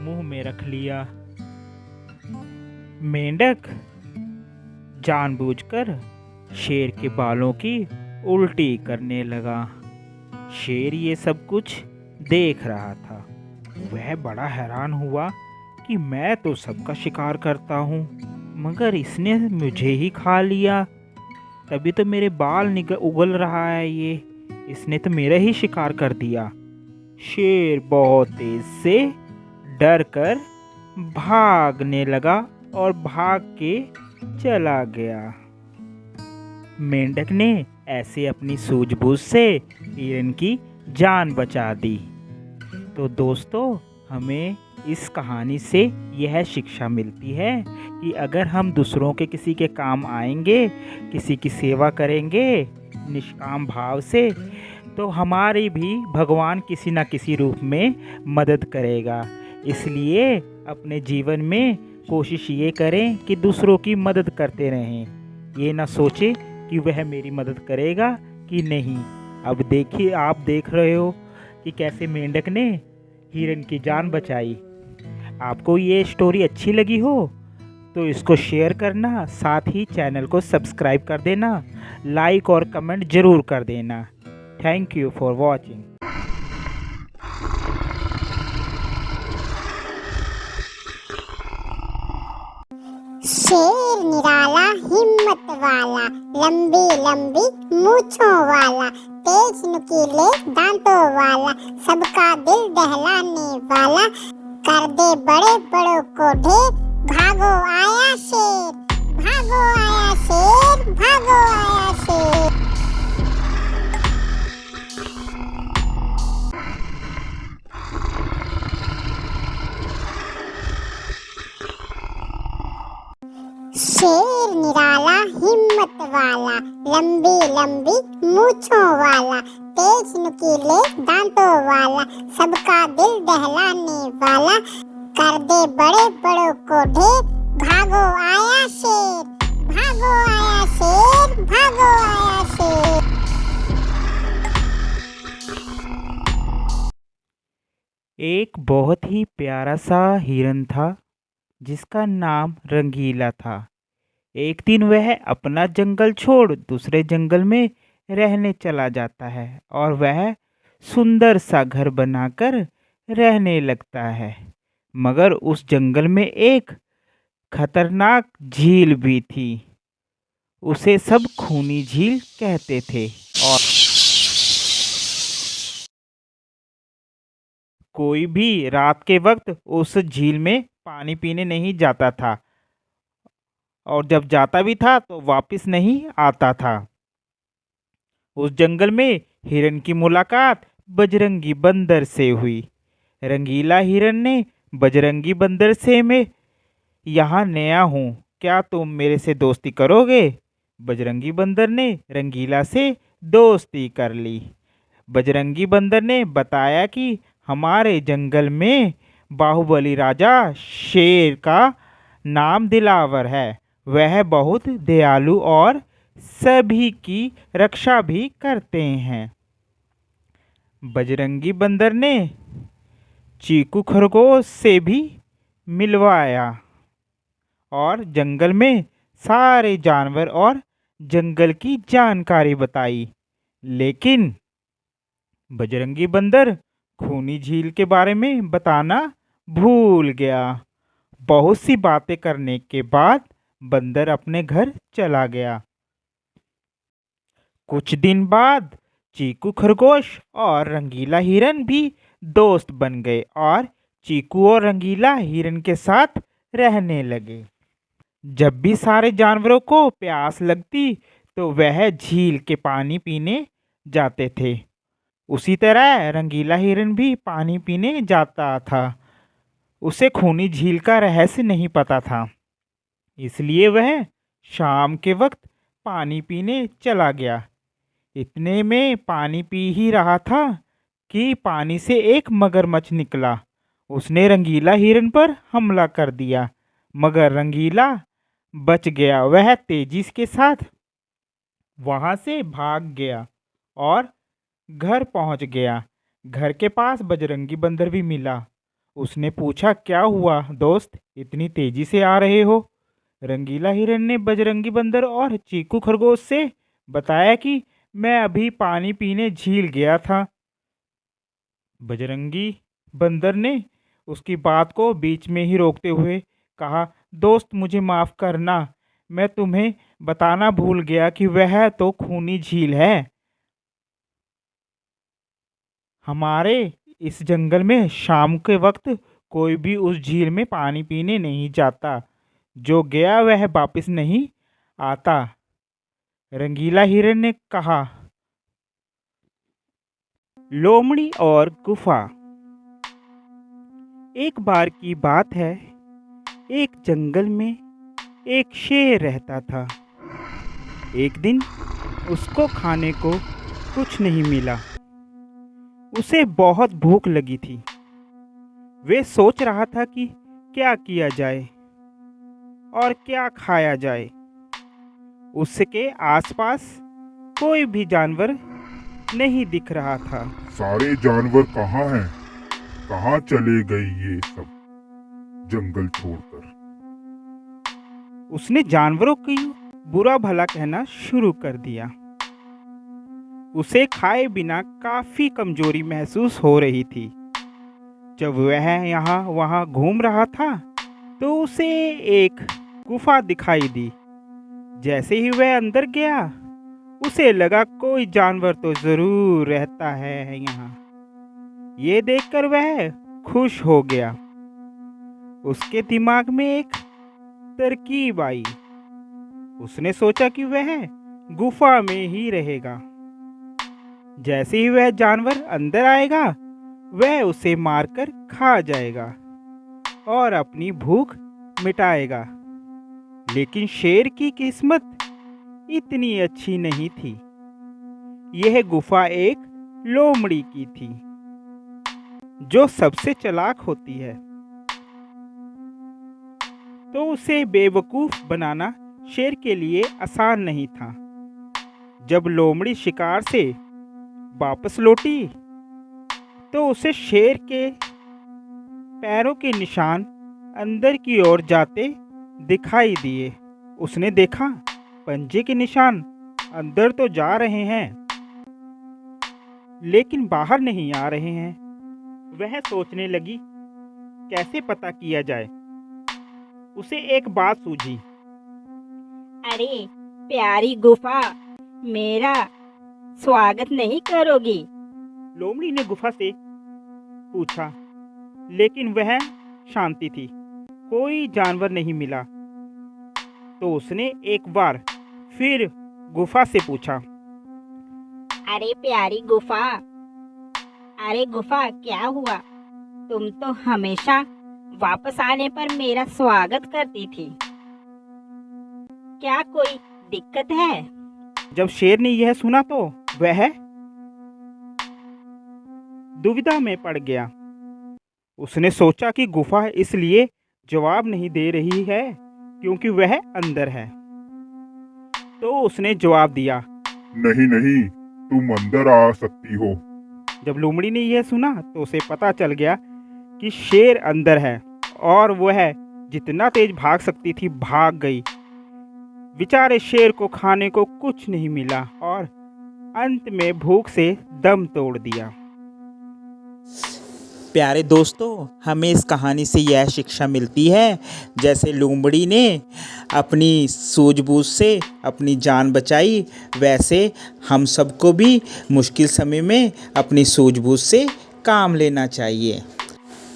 मुंह में रख लिया। मेंढक जानबूझकर शेर के बालों की उल्टी करने लगा। शेर ये सब कुछ देख रहा था। वह बड़ा हैरान हुआ कि मैं तो सबका शिकार करता हूँ, मगर इसने मुझे ही खा लिया। तभी तो मेरे बाल उगल रहा है, ये इसने तो मेरा ही शिकार कर दिया। शेर बहुत तेज से डर कर भागने लगा और भाग के चला गया। मेंढक ने ऐसे अपनी सूझबूझ से हिरन की जान बचा दी। तो दोस्तों, हमें इस कहानी से यह शिक्षा मिलती है कि अगर हम दूसरों के किसी के काम आएंगे, किसी की सेवा करेंगे निष्काम भाव से, तो हमारी भी भगवान किसी न किसी रूप में मदद करेगा। इसलिए अपने जीवन में कोशिश ये करें कि दूसरों की मदद करते रहें। ये ना सोचें कि वह मेरी मदद करेगा कि नहीं। अब देखिए, आप देख रहे हो कि कैसे मेंढक ने हिरन की जान बचाई। आपको ये स्टोरी अच्छी लगी हो तो इसको शेयर करना, साथ ही चैनल को सब्सक्राइब कर देना, लाइक और कमेंट ज़रूर कर देना। Thank you for watching. शेर निराला हिम्मत वाला, लंबी लंबी मूंछों वाला, तेज नुकीले दांतों वाला, सबका दिल दहलाने वाला, कर दे बड़े बड़ों को ढेर, भागो आया शेर, भागो आया शेर, भागो आया शेर। शेर निराला हिम्मत वाला, लंबी लंबी मूंछों वाला, तेज नुकीले दांतों वाला, सबका दिल दहलाने वाला, कर दे बड़े बड़ों को ढेर, भागो आया शेर, भागो आया शेर, भागो आया शेर। एक बहुत ही प्यारा सा हिरन था जिसका नाम रंगीला था। एक दिन वह अपना जंगल छोड़ दूसरे जंगल में रहने चला जाता है और वह सुंदर सा घर बनाकर रहने लगता है। मगर उस जंगल में एक खतरनाक झील भी थी। उसे सब खूनी झील कहते थे और कोई भी रात के वक्त उस झील में पानी पीने नहीं जाता था, और जब जाता भी था तो वापस नहीं आता था। उस जंगल में हिरन की मुलाकात बजरंगी बंदर से हुई। रंगीला हिरन ने बजरंगी बंदर से मैं यहाँ नया हूँ, क्या तुम मेरे से दोस्ती करोगे? बजरंगी बंदर ने रंगीला से दोस्ती कर ली। बजरंगी बंदर ने बताया कि हमारे जंगल में बाहुबली राजा शेर का नाम दिलावर है। वह बहुत दयालु और सभी की रक्षा भी करते हैं। बजरंगी बंदर ने चीकू खरगोश से भी मिलवाया और जंगल में सारे जानवर और जंगल की जानकारी बताई। लेकिन बजरंगी बंदर खूनी झील के बारे में बताना भूल गया। बहुत सी बातें करने के बाद बंदर अपने घर चला गया। कुछ दिन बाद चीकू खरगोश और रंगीला हिरन भी दोस्त बन गए और चीकू और रंगीला हिरन के साथ रहने लगे। जब भी सारे जानवरों को प्यास लगती तो वह झील के पानी पीने जाते थे। उसी तरह रंगीला हिरन भी पानी पीने जाता था। उसे खूनी झील का रहस्य नहीं पता था, इसलिए वह शाम के वक्त पानी पीने चला गया। इतने में पानी पी ही रहा था कि पानी से एक मगरमच्छ निकला। उसने रंगीला हिरन पर हमला कर दिया, मगर रंगीला बच गया। वह तेजी के साथ वहां से भाग गया और घर पहुंच गया। घर के पास बजरंगी बंदर भी मिला। उसने पूछा, क्या हुआ दोस्त, इतनी तेजी से आ रहे हो? रंगीला हिरन ने बजरंगी बंदर और चीकू खरगोश से बताया कि मैं अभी पानी पीने झील गया था। बजरंगी बंदर ने उसकी बात को बीच में ही रोकते हुए कहा, दोस्त मुझे माफ़ करना, मैं तुम्हें बताना भूल गया कि वह तो खूनी झील है। हमारे इस जंगल में शाम के वक्त कोई भी उस झील में पानी पीने नहीं जाता। जो गया वह वापस नहीं आता। रंगीला हिरन ने कहा। लोमड़ी और गुफा। एक बार की बात है, एक जंगल में एक शेर रहता था। एक दिन उसको खाने को कुछ नहीं मिला। उसे बहुत भूख लगी थी। वे सोच रहा था कि क्या किया जाए और क्या खाया जाए। उसके आसपास कोई भी जानवर नहीं दिख रहा था। सारे जानवर कहाँ हैं? कहाँ चले गए ये सब जंगल छोड़कर? उसने जानवरों की बुरा भला कहना शुरू कर दिया। उसे खाए बिना काफी कमजोरी महसूस हो रही थी। जब वह यहाँ वहाँ घूम रहा था तो उसे एक गुफा दिखाई दी। जैसे ही वह अंदर गया उसे लगा कोई जानवर तो जरूर रहता है यहाँ। ये देखकर वह खुश हो गया। उसके दिमाग में एक तरकीब आई। उसने सोचा कि वह गुफा में ही रहेगा। जैसे ही वह जानवर अंदर आएगा वह उसे मारकर खा जाएगा और अपनी भूख मिटाएगा। लेकिन शेर की किस्मत इतनी अच्छी नहीं थी। यह गुफा एक लोमड़ी की थी जो सबसे चालाक होती है। तो उसे बेवकूफ बनाना शेर के लिए आसान नहीं था। जब लोमड़ी शिकार से वापस लौटी तो उसे शेर के पैरों के निशान अंदर की ओर जाते दिखाई दिए। उसने देखा पंजे के निशान अंदर तो जा रहे हैं लेकिन बाहर नहीं आ रहे हैं। वह सोचने लगी कैसे पता किया जाए। उसे एक बात सूझी। अरे प्यारी गुफा, मेरा स्वागत नहीं करोगी? लोमड़ी ने गुफा से पूछा, लेकिन वह शांति थी। कोई जानवर नहीं मिला। तो उसने एक बार फिर गुफा से पूछा, अरे प्यारी गुफा, अरे गुफा क्या हुआ? तुम तो हमेशा वापस आने पर मेरा स्वागत करती थी। क्या कोई दिक्कत है? जब शेर ने यह सुना तो वह दुविधा में पड़ गया। उसने सोचा कि गुफा इसलिए जवाब नहीं दे रही है क्योंकि वह अंदर है। तो उसने जवाब दिया, नहीं नहीं, तुम अंदर आ सकती हो। जब लोमड़ी ने यह सुना तो उसे पता चल गया कि शेर अंदर है और वह जितना तेज भाग सकती थी भाग गई। बेचारे शेर को खाने को कुछ नहीं मिला और अंत में भूख से दम तोड़ दिया। प्यारे दोस्तों, हमें इस कहानी से यह शिक्षा मिलती है, जैसे लोमड़ी ने अपनी सूझबूझ से अपनी जान बचाई, वैसे हम सबको भी मुश्किल समय में अपनी सूझबूझ से काम लेना चाहिए।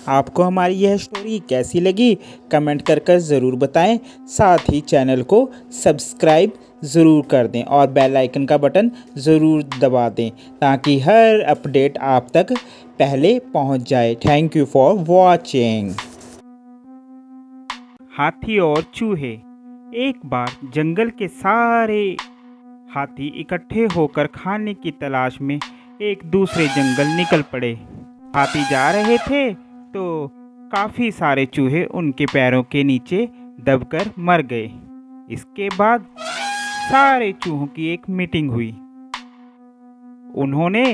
आपको हमारी यह स्टोरी कैसी लगी कमेंट कर ज़रूर बताएं। साथ ही चैनल को सब्सक्राइब ज़रूर कर दें और बेल आइकन का बटन ज़रूर दबा दें ताकि हर अपडेट आप तक पहले पहुंच जाए। Thank you for watching. हाथी और चूहे। एक बार जंगल के सारे हाथी इकट्ठे होकर खाने की तलाश में एक दूसरे जंगल निकल पड़े। हाथी जा रहे थे तो काफ़ी सारे चूहे उनके पैरों के नीचे दबकर मर गए। इसके बाद सारे चूहों की एक मीटिंग हुई। उन्होंने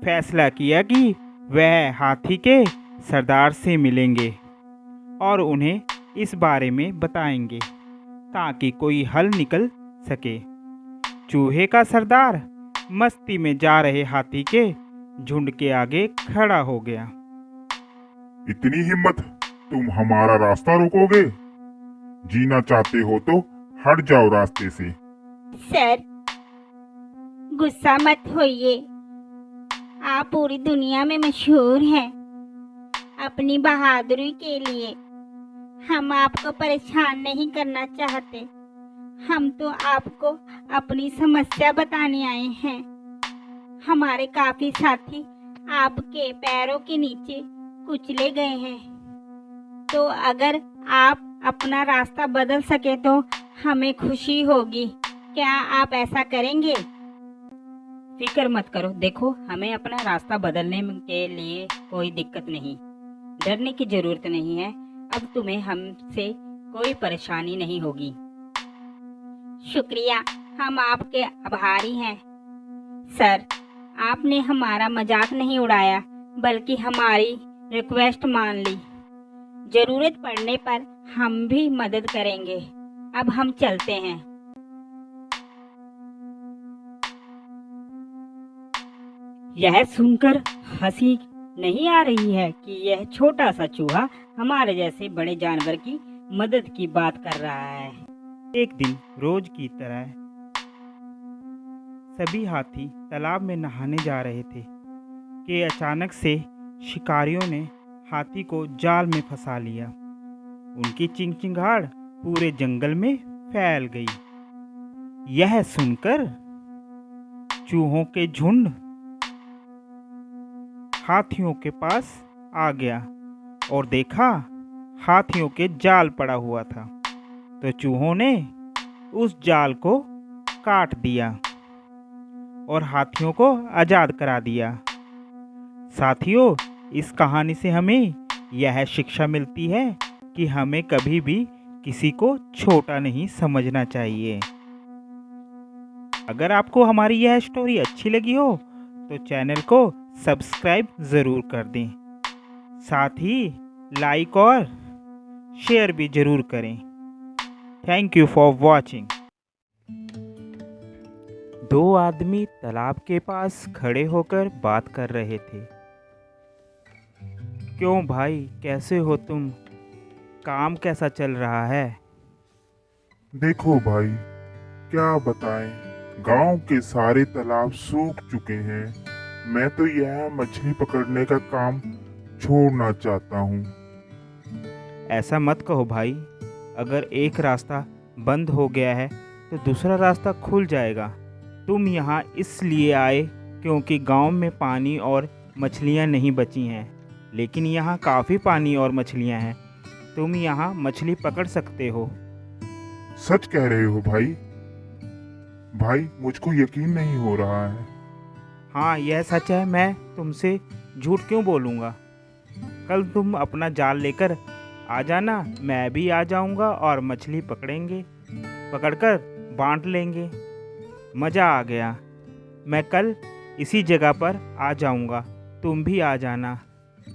फैसला किया कि वह हाथी के सरदार से मिलेंगे और उन्हें इस बारे में बताएंगे ताकि कोई हल निकल सके। चूहे का सरदार मस्ती में जा रहे हाथी के झुंड के आगे खड़ा हो गया। इतनी हिम्मत, तुम हमारा रास्ता रोकोगे? जीना चाहते हो तो हट जाओ रास्ते से। सर, गुस्सा मत होइए। आप पूरी दुनिया में मशहूर हैं अपनी बहादुरी के लिए। हम आपको परेशान नहीं करना चाहते। हम तो आपको अपनी समस्या बताने आए हैं। हमारे काफी साथी आपके पैरों के नीचे कुचले गए हैं। तो अगर आप अपना रास्ता बदल सके तो हमें खुशी होगी। क्या आप ऐसा करेंगे? फिक्र मत करो, देखो हमें अपना रास्ता बदलने के लिए कोई दिक्कत नहीं, डरने की जरूरत नहीं है। अब तुम्हें हमसे कोई परेशानी नहीं होगी। शुक्रिया, हम आपके आभारी हैं सर। आपने हमारा मजाक नहीं उड़ाया बल्कि हमारी रिक्वेस्ट मान ली। जरूरत पड़ने पर हम भी मदद करेंगे। अब हम चलते हैं। यह सुनकर हंसी नहीं आ रही है कि यह छोटा सा चूहा हमारे जैसे बड़े जानवर की मदद की बात कर रहा है। एक दिन रोज की तरह सभी हाथी तालाब में नहाने जा रहे थे कि अचानक से शिकारियों ने हाथी को जाल में फंसा लिया। उनकी चिंचिंगाहट पूरे जंगल में फैल गई। यह सुनकर चूहों के झुंड हाथियों के पास आ गया और देखा हाथियों के जाल पड़ा हुआ था, तो चूहों ने उस जाल को काट दिया और हाथियों को आज़ाद करा दिया। साथियों, इस कहानी से हमें यह शिक्षा मिलती है कि हमें कभी भी किसी को छोटा नहीं समझना चाहिए। अगर आपको हमारी यह स्टोरी अच्छी लगी हो तो चैनल को सब्सक्राइब ज़रूर कर दें, साथ ही लाइक और शेयर भी ज़रूर करें। Thank you for watching. दो आदमी तालाब के पास खड़े होकर बात कर रहे थे। क्यों भाई, कैसे हो तुम? काम कैसा चल रहा है? देखो भाई, क्या बताएं, गांव के सारे तालाब सूख चुके हैं। मैं तो यह मछली पकड़ने का काम छोड़ना चाहता हूँ। ऐसा मत कहो भाई, अगर एक रास्ता बंद हो गया है तो दूसरा रास्ता खुल जाएगा। तुम यहाँ इसलिए आए क्योंकि गांव में पानी और मछलियाँ नहीं बची हैं, लेकिन यहाँ काफ़ी पानी और मछलियाँ हैं। तुम यहाँ मछली पकड़ सकते हो। सच कह रहे हो भाई? भाई, मुझको यकीन नहीं हो रहा है। हाँ, यह सच है, मैं तुमसे झूठ क्यों बोलूँगा। कल तुम अपना जाल लेकर आ जाना, मैं भी आ जाऊँगा और मछली पकड़कर बांट लेंगे। मज़ा आ गया। मैं कल इसी जगह पर आ जाऊँगा, तुम भी आ जाना,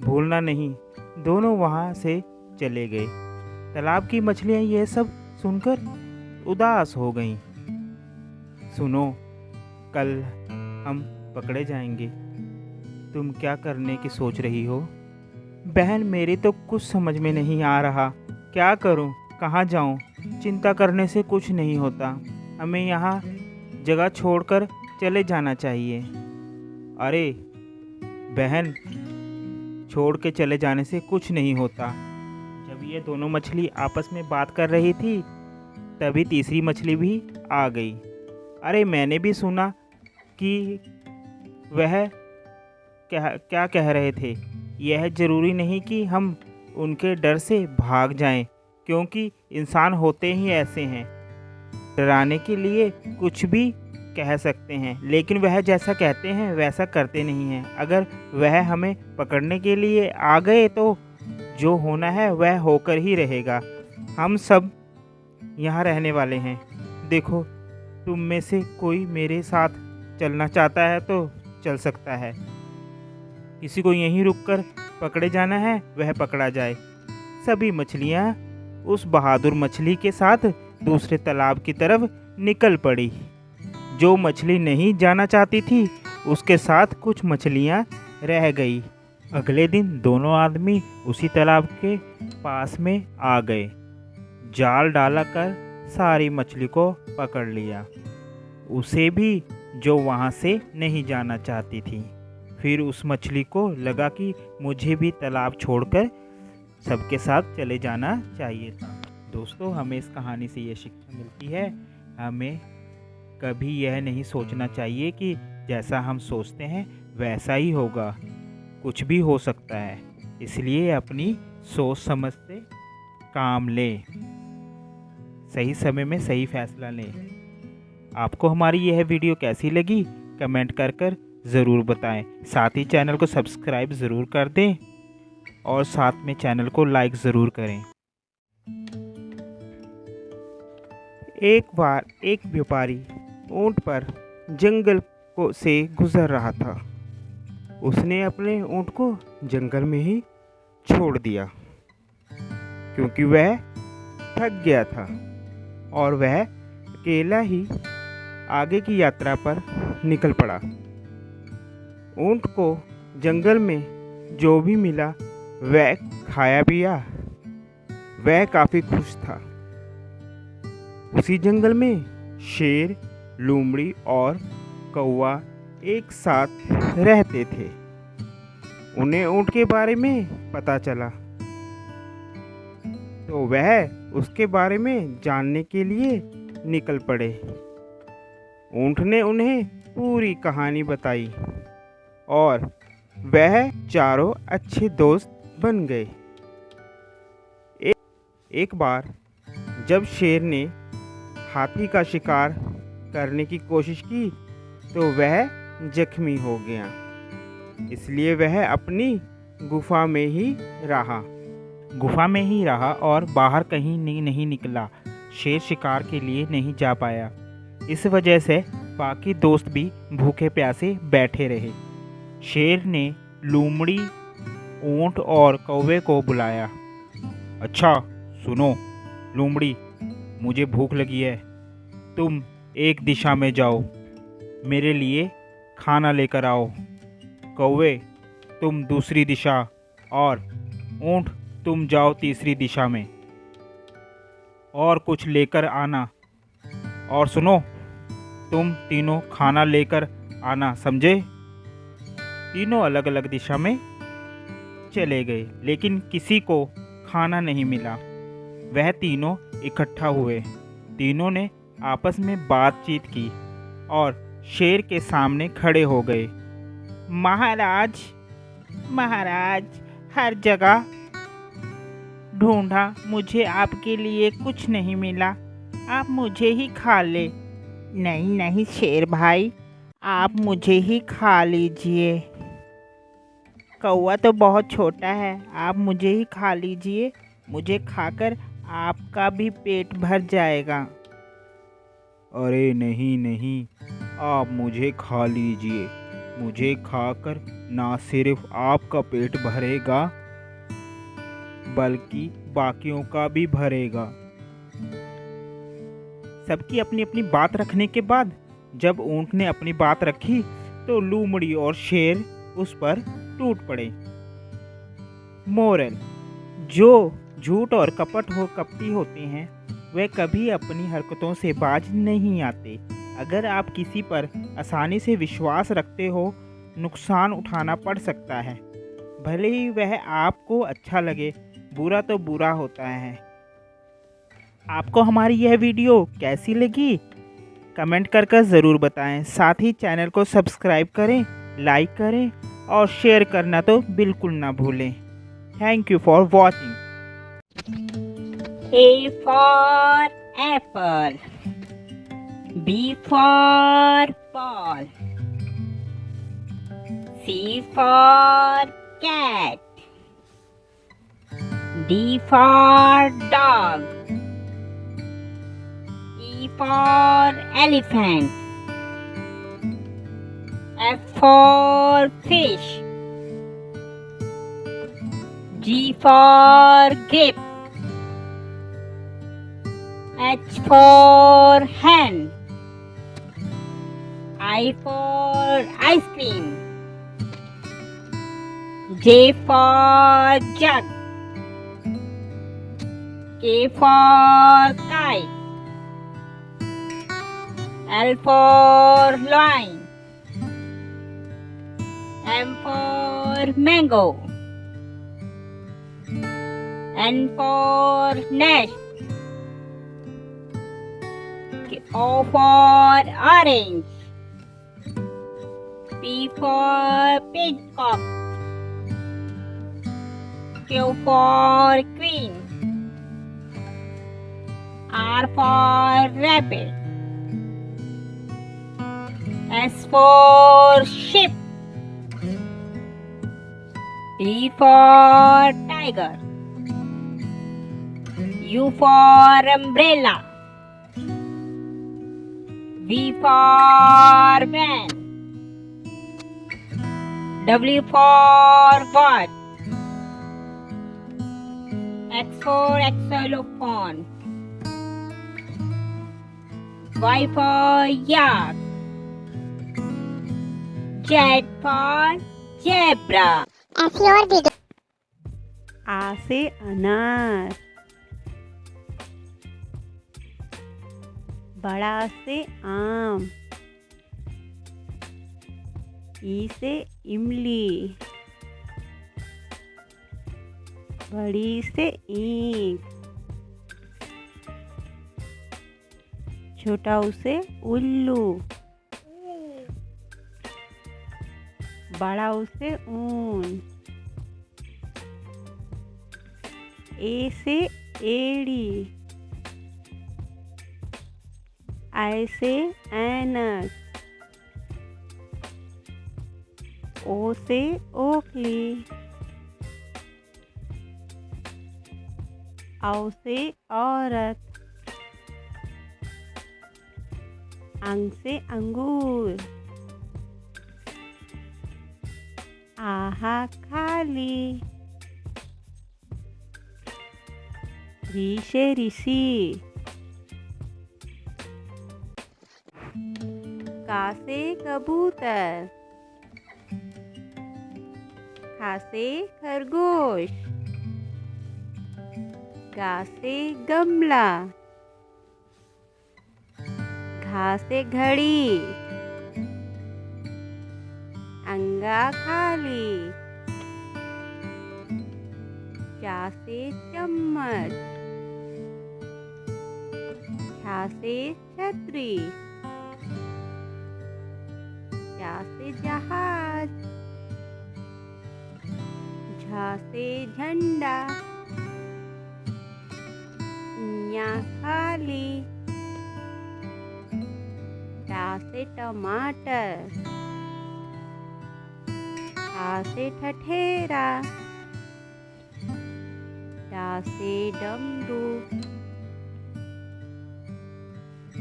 भूलना नहीं। दोनों वहाँ से चले गए। तालाब की मछलियाँ यह सब सुनकर उदास हो गईं। सुनो, कल हम पकड़े जाएंगे। तुम क्या करने की सोच रही हो? बहन, मेरे तो कुछ समझ में नहीं आ रहा। क्या करूं, कहाँ जाऊं? चिंता करने से कुछ नहीं होता। हमें यहाँ जगह छोड़कर चले जाना चाहिए। अरे बहन, छोड़ के चले जाने से कुछ नहीं होता। जब ये दोनों मछली आपस में बात कर रही थी तभी तीसरी मछली भी आ गई। अरे मैंने भी सुना कि वह क्या कह रहे थे। यह ज़रूरी नहीं कि हम उनके डर से भाग जाएं, क्योंकि इंसान होते ही ऐसे हैं। डराने के लिए कुछ भी कह सकते हैं, लेकिन वह जैसा कहते हैं वैसा करते नहीं हैं। अगर वह हमें पकड़ने के लिए आ गए तो जो होना है वह होकर ही रहेगा। हम सब यहाँ रहने वाले हैं। देखो, तुम में से कोई मेरे साथ चलना चाहता है तो चल सकता है। किसी को यहीं रुककर पकड़े जाना है वह पकड़ा जाए। सभी मछलियाँ उस बहादुर मछली के साथ दूसरे तालाब की तरफ निकल पड़ी। जो मछली नहीं जाना चाहती थी उसके साथ कुछ मछलियाँ रह गई। अगले दिन दोनों आदमी उसी तालाब के पास में आ गए। जाल डाला कर सारी मछली को पकड़ लिया, उसे भी जो वहाँ से नहीं जाना चाहती थी। फिर उस मछली को लगा कि मुझे भी तालाब छोड़कर सबके साथ चले जाना चाहिए था। दोस्तों, हमें इस कहानी से ये शिक्षा मिलती है, हमें कभी यह नहीं सोचना चाहिए कि जैसा हम सोचते हैं वैसा ही होगा। कुछ भी हो सकता है, इसलिए अपनी सोच समझ से काम लें, सही समय में सही फैसला लें। आपको हमारी यह वीडियो कैसी लगी कमेंट कर ज़रूर बताएं। साथ ही चैनल को सब्सक्राइब ज़रूर कर दें और साथ में चैनल को लाइक ज़रूर करें। एक बार एक व्यापारी ऊंट पर जंगल से गुजर रहा था। उसने अपने ऊंट को जंगल में ही छोड़ दिया क्योंकि वह थक गया था और वह अकेला ही आगे की यात्रा पर निकल पड़ा। ऊंट को जंगल में जो भी मिला वह खाया पिया। वह काफ़ी खुश था। उसी जंगल में शेर, लोमड़ी और कौवा एक साथ रहते थे। उन्हें ऊंट के बारे में पता चला तो वह उसके बारे में जानने के लिए निकल पड़े। ऊंट ने उन्हें पूरी कहानी बताई और वह चारों अच्छे दोस्त बन गए। एक बार जब शेर ने हाथी का शिकार करने की कोशिश की तो वह जख्मी हो गया। इसलिए वह अपनी गुफा में ही रहा और बाहर कहीं नहीं निकला। शेर शिकार के लिए नहीं जा पाया। इस वजह से बाकी दोस्त भी भूखे प्यासे बैठे रहे। शेर ने लोमड़ी, ऊंट और कौवे को बुलाया। अच्छा सुनो लोमड़ी, मुझे भूख लगी है। तुम एक दिशा में जाओ, मेरे लिए खाना लेकर आओ। कौवे तुम दूसरी दिशा और ऊंट तुम जाओ तीसरी दिशा में और कुछ लेकर आना। और सुनो, तुम तीनों खाना लेकर आना, समझे? तीनों अलग अलग दिशा में चले गए लेकिन किसी को खाना नहीं मिला। वह तीनों इकट्ठा हुए। तीनों ने आपस में बातचीत की और शेर के सामने खड़े हो गए। महाराज, हर जगह ढूंढा, मुझे आपके लिए कुछ नहीं मिला। आप मुझे ही खा ले। नहीं शेर भाई, आप मुझे ही खा लीजिए। कौवा तो बहुत छोटा है, आप मुझे ही खा लीजिए। मुझे खाकर आपका भी पेट भर जाएगा। अरे नहीं, आप मुझे खा लीजिए। मुझे खाकर ना सिर्फ आपका पेट भरेगा बल्कि बाकियों का भी भरेगा। सबकी अपनी अपनी बात रखने के बाद जब ऊंट ने अपनी बात रखी तो लोमड़ी और शेर उस पर टूट पड़े। मोरल: जो झूठ और कपटी होते हैं वे कभी अपनी हरकतों से बाज नहीं आते। अगर आप किसी पर आसानी से विश्वास रखते हो, नुकसान उठाना पड़ सकता है। भले ही वह आपको अच्छा लगे, बुरा तो बुरा होता है। आपको हमारी यह वीडियो कैसी लगी? कमेंट कर ज़रूर बताएं। साथ ही चैनल को सब्सक्राइब करें, लाइक करें और शेयर करना तो बिल्कुल ना भूलें। Thank you for watching. A for apple, B for ball, C for cat, D for dog, E for elephant, F for fish, G for grape, H for hen, I for ice cream, J for jug, K for kite, L for lion, M for mango, N for nest, O for orange, P for peacock, Q for queen, R for rabbit, S for ship. T for tiger. U for umbrella. V for van. W for watch. X for xylophone. Y for yak. Z for zebra. ऐसी और भी आ से अनार, बड़ा से आम, ई से इमली, बड़ी से ईंट, छोटा ऊ से उल्लू, बड़ा ऊ से ऊन, ए से एड़ी, आई से ऐनक, ओ से ओखली, औ से औरत, अंग से अंगूर, आहा खाली, री से ऋषि, का से कबूतर, खा से खरगोश, गा से गमला, घा से घड़ी, अंगा खाली, चा से चम्मच, छा से छतरी, जा से जहाज, झा से झंडा, ञा खाली, टा से टमाटर, ठा से ठठेरा, डा से डमरू,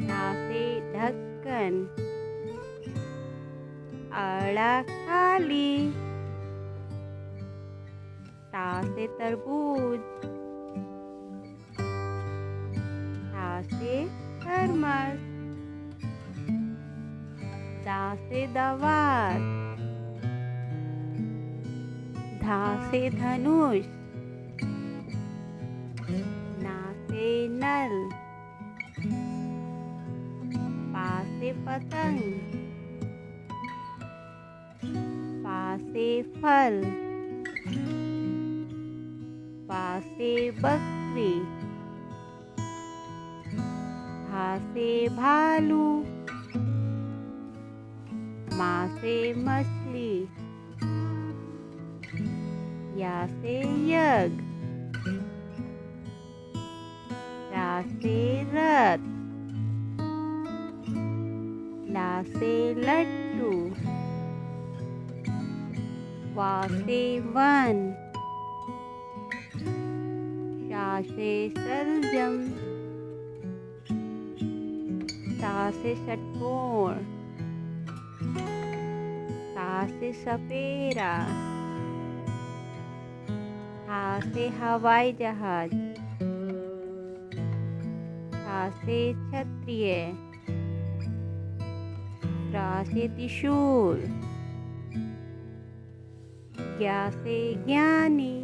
ढा से ढक्कन, अड़ा खाली, ता से तरबूज, था से थर्मस, दा से दवात, धा से धनुष, ना से नल, पा से पतंग, पा से फल, पा से बकरी, भा से भालू, माँ से मछली, या से यज्ञ, रा से रथ, ला से लट्टू, वा से वन, शा से शलजम, सा से षटकोण, सा से सपेरा, हा से हवाई जहाज, छा से क्षत्रिय, रा से त्रिशूल, ज्ञा से ज्ञानी,